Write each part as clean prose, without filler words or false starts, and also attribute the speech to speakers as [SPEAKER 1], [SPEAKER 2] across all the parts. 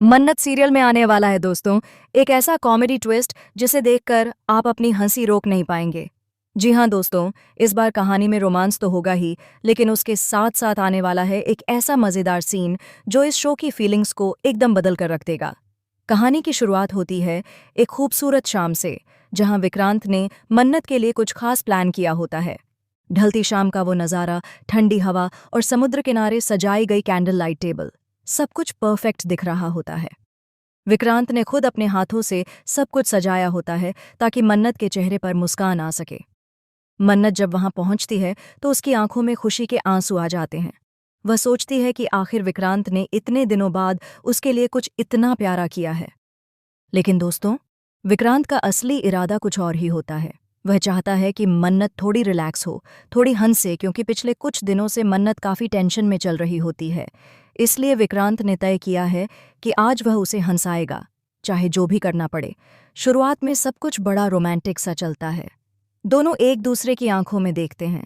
[SPEAKER 1] मन्नत सीरियल में आने वाला है दोस्तों। एक ऐसा कॉमेडी ट्विस्ट जिसे देखकर आप अपनी हंसी रोक नहीं पाएंगे। जी हाँ दोस्तों, इस बार कहानी में रोमांस तो होगा ही, लेकिन उसके साथ साथ आने वाला है एक ऐसा मजेदार सीन जो इस शो की फीलिंग्स को एकदम बदल कर रख देगा। कहानी की शुरुआत होती है एक खूबसूरत शाम से, जहां विक्रांत ने मन्नत के लिए कुछ खास प्लान किया होता है। ढलती शाम का वो नज़ारा, ठंडी हवा और समुद्र किनारे सजाई गई कैंडल लाइट टेबल, सब कुछ परफेक्ट दिख रहा होता है। विक्रांत ने खुद अपने हाथों से सब कुछ सजाया होता है ताकि मन्नत के चेहरे पर मुस्कान आ सके। मन्नत जब वहां पहुंचती है तो उसकी आंखों में खुशी के आंसू आ जाते हैं। वह सोचती है कि आखिर विक्रांत ने इतने दिनों बाद उसके लिए कुछ इतना प्यारा किया है। लेकिन दोस्तों, विक्रांत का असली इरादा कुछ और ही होता है। वह चाहता है कि मन्नत थोड़ी रिलैक्स हो, थोड़ी हंसे, क्योंकि पिछले कुछ दिनों से मन्नत काफ़ी टेंशन में चल रही होती है। इसलिए विक्रांत ने तय किया है कि आज वह उसे हंसाएगा, चाहे जो भी करना पड़े। शुरुआत में सब कुछ बड़ा रोमांटिक सा चलता है। दोनों एक दूसरे की आंखों में देखते हैं।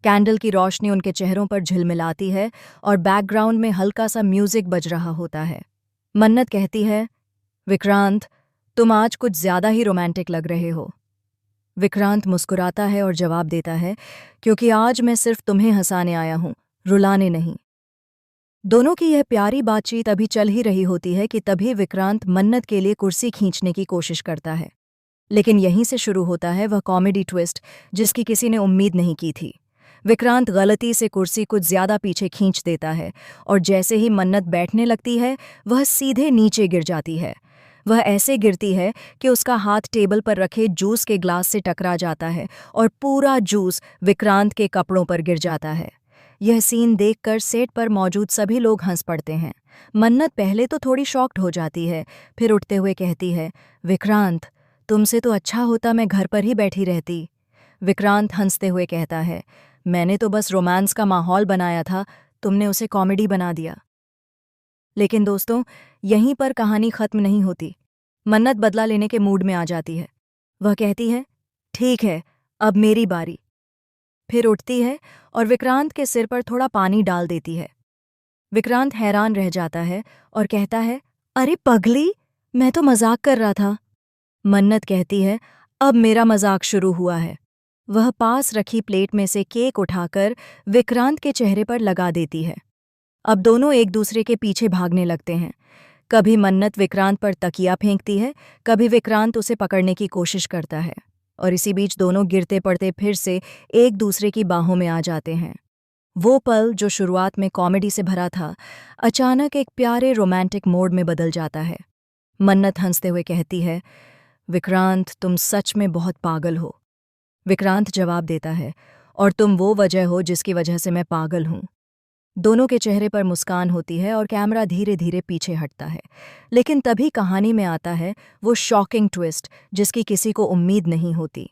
[SPEAKER 1] कैंडल की रोशनी उनके चेहरों पर झिलमिलाती है और बैकग्राउंड में हल्का सा म्यूजिक बज रहा होता है। मन्नत कहती है, विक्रांत, तुम आज कुछ ज्यादा ही रोमांटिक लग रहे हो। विक्रांत मुस्कुराता है और जवाब देता है, क्योंकि आज मैं सिर्फ तुम्हें हंसाने आया हूं, रुलाने नहीं। दोनों की यह प्यारी बातचीत अभी चल ही रही होती है कि तभी विक्रांत मन्नत के लिए कुर्सी खींचने की कोशिश करता है। लेकिन यहीं से शुरू होता है वह कॉमेडी ट्विस्ट जिसकी किसी ने उम्मीद नहीं की थी। विक्रांत गलती से कुर्सी कुछ ज्यादा पीछे खींच देता है और जैसे ही मन्नत बैठने लगती है वह सीधे नीचे गिर जाती है। वह ऐसे गिरती है कि उसका हाथ टेबल पर रखे जूस के ग्लास से टकरा जाता है और पूरा जूस विक्रांत के कपड़ों पर गिर जाता है। यह सीन देखकर सेट पर मौजूद सभी लोग हंस पड़ते हैं। मन्नत पहले तो थोड़ी शॉक्ड हो जाती है, फिर उठते हुए कहती है, विक्रांत, तुमसे तो अच्छा होता मैं घर पर ही बैठी रहती। विक्रांत हंसते हुए कहता है, मैंने तो बस रोमांस का माहौल बनाया था, तुमने उसे कॉमेडी बना दिया। लेकिन दोस्तों, यहीं पर कहानी खत्म नहीं होती। मन्नत बदला लेने के मूड में आ जाती है। वह कहती है, ठीक है, अब मेरी बारी। फिर उठती है और विक्रांत के सिर पर थोड़ा पानी डाल देती है। विक्रांत हैरान रह जाता है और कहता है, अरे पगली, मैं तो मजाक कर रहा था। मन्नत कहती है, अब मेरा मजाक शुरू हुआ है। वह पास रखी प्लेट में से केक उठाकर विक्रांत के चेहरे पर लगा देती है। अब दोनों एक दूसरे के पीछे भागने लगते हैं। कभी मन्नत विक्रांत पर तकिया फेंकती है, कभी विक्रांत उसे पकड़ने की कोशिश करता है, और इसी बीच दोनों गिरते पड़ते फिर से एक दूसरे की बाहों में आ जाते हैं। वो पल जो शुरुआत में कॉमेडी से भरा था, अचानक एक प्यारे रोमांटिक मोड में बदल जाता है। मन्नत हंसते हुए कहती है, विक्रांत, तुम सच में बहुत पागल हो। विक्रांत जवाब देता है, और तुम वो वजह हो जिसकी वजह से मैं पागल हूं। दोनों के चेहरे पर मुस्कान होती है और कैमरा धीरे धीरे पीछे हटता है। लेकिन तभी कहानी में आता है वो शॉकिंग ट्विस्ट जिसकी किसी को उम्मीद नहीं होती।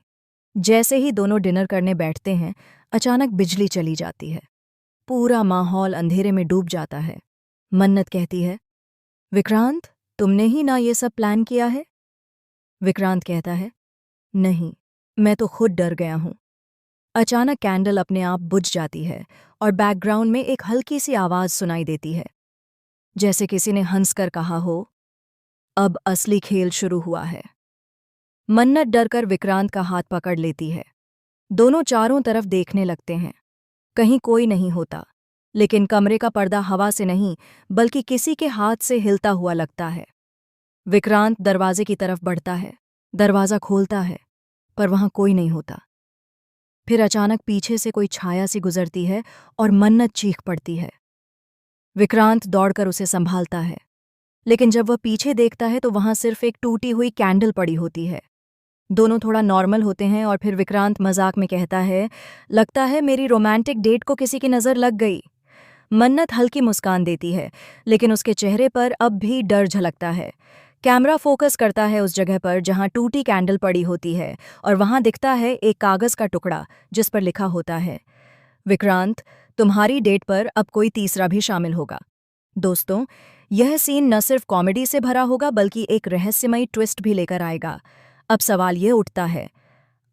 [SPEAKER 1] जैसे ही दोनों डिनर करने बैठते हैं, अचानक बिजली चली जाती है। पूरा माहौल अंधेरे में डूब जाता है। मन्नत कहती है, विक्रांत, तुमने ही ना ये सब प्लान किया है? विक्रांत कहता है, नहीं, मैं तो खुद डर गया हूं। अचानक कैंडल अपने आप बुझ जाती है और बैकग्राउंड में एक हल्की सी आवाज सुनाई देती है, जैसे किसी ने हंसकर कहा हो, अब असली खेल शुरू हुआ है। मन्नत डरकर विक्रांत का हाथ पकड़ लेती है। दोनों चारों तरफ देखने लगते हैं। कहीं कोई नहीं होता, लेकिन कमरे का पर्दा हवा से नहीं बल्कि किसी के हाथ से हिलता हुआ लगता है। विक्रांत दरवाजे की तरफ बढ़ता है, दरवाज़ा खोलता है, पर वहां कोई नहीं होता। फिर अचानक पीछे से कोई छाया सी गुजरती है और मन्नत चीख पड़ती है। विक्रांत दौड़कर उसे संभालता है, लेकिन जब वह पीछे देखता है तो वहां सिर्फ एक टूटी हुई कैंडल पड़ी होती है। दोनों थोड़ा नॉर्मल होते हैं और फिर विक्रांत मजाक में कहता है, लगता है मेरी रोमांटिक डेट को किसी की नज़र लग गई। मन्नत हल्की मुस्कान देती है, लेकिन उसके चेहरे पर अब भी डर झलकता है। कैमरा फोकस करता है उस जगह पर जहां टूटी कैंडल पड़ी होती है, और वहां दिखता है एक कागज का टुकड़ा जिस पर लिखा होता है, विक्रांत, तुम्हारी डेट पर अब कोई तीसरा भी शामिल होगा। दोस्तों, यह सीन न सिर्फ कॉमेडी से भरा होगा बल्कि एक रहस्यमयी ट्विस्ट भी लेकर आएगा। अब सवाल ये उठता है,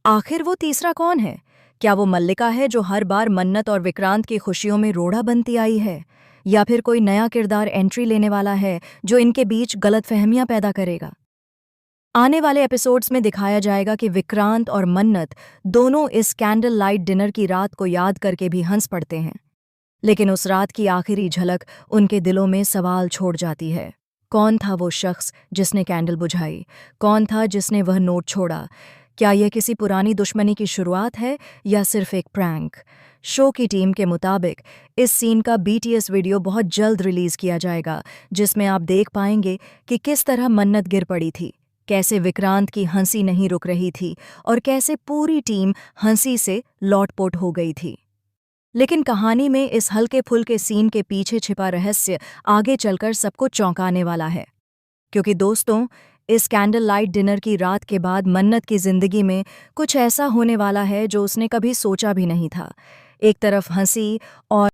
[SPEAKER 1] आखिर वो तीसरा कौन है? क्या वो मल्लिका है जो हर बार मन्नत और विक्रांत की खुशियों में रोड़ा बनती आई है? या फिर कोई नया किरदार एंट्री लेने वाला है जो इनके बीच गलतफहमियां पैदा करेगा। आने वाले एपिसोड्स में दिखाया जाएगा कि विक्रांत और मन्नत दोनों इस कैंडल लाइट डिनर की रात को याद करके भी हंस पड़ते हैं, लेकिन उस रात की आखिरी झलक उनके दिलों में सवाल छोड़ जाती है। कौन था वो शख्स जिसने कैंडल बुझाई? कौन था जिसने वह नोट छोड़ा? क्या यह किसी पुरानी दुश्मनी की शुरुआत है या सिर्फ एक प्रैंक? शो की टीम के मुताबिक इस सीन का BTS वीडियो बहुत जल्द रिलीज किया जाएगा, जिसमें आप देख पाएंगे कि किस तरह मन्नत गिर पड़ी थी, कैसे विक्रांत की हंसी नहीं रुक रही थी और कैसे पूरी टीम हंसी से लौटपोट हो गई थी। लेकिन कहानी में इस हल्के फुल्के सीन के पीछे छिपा रहस्य आगे चलकर सबको चौंकाने वाला है, क्योंकि दोस्तों इस कैंडल लाइट डिनर की रात के बाद मन्नत की जिंदगी में कुछ ऐसा होने वाला है जो उसने कभी सोचा भी नहीं था। एक तरफ हंसी और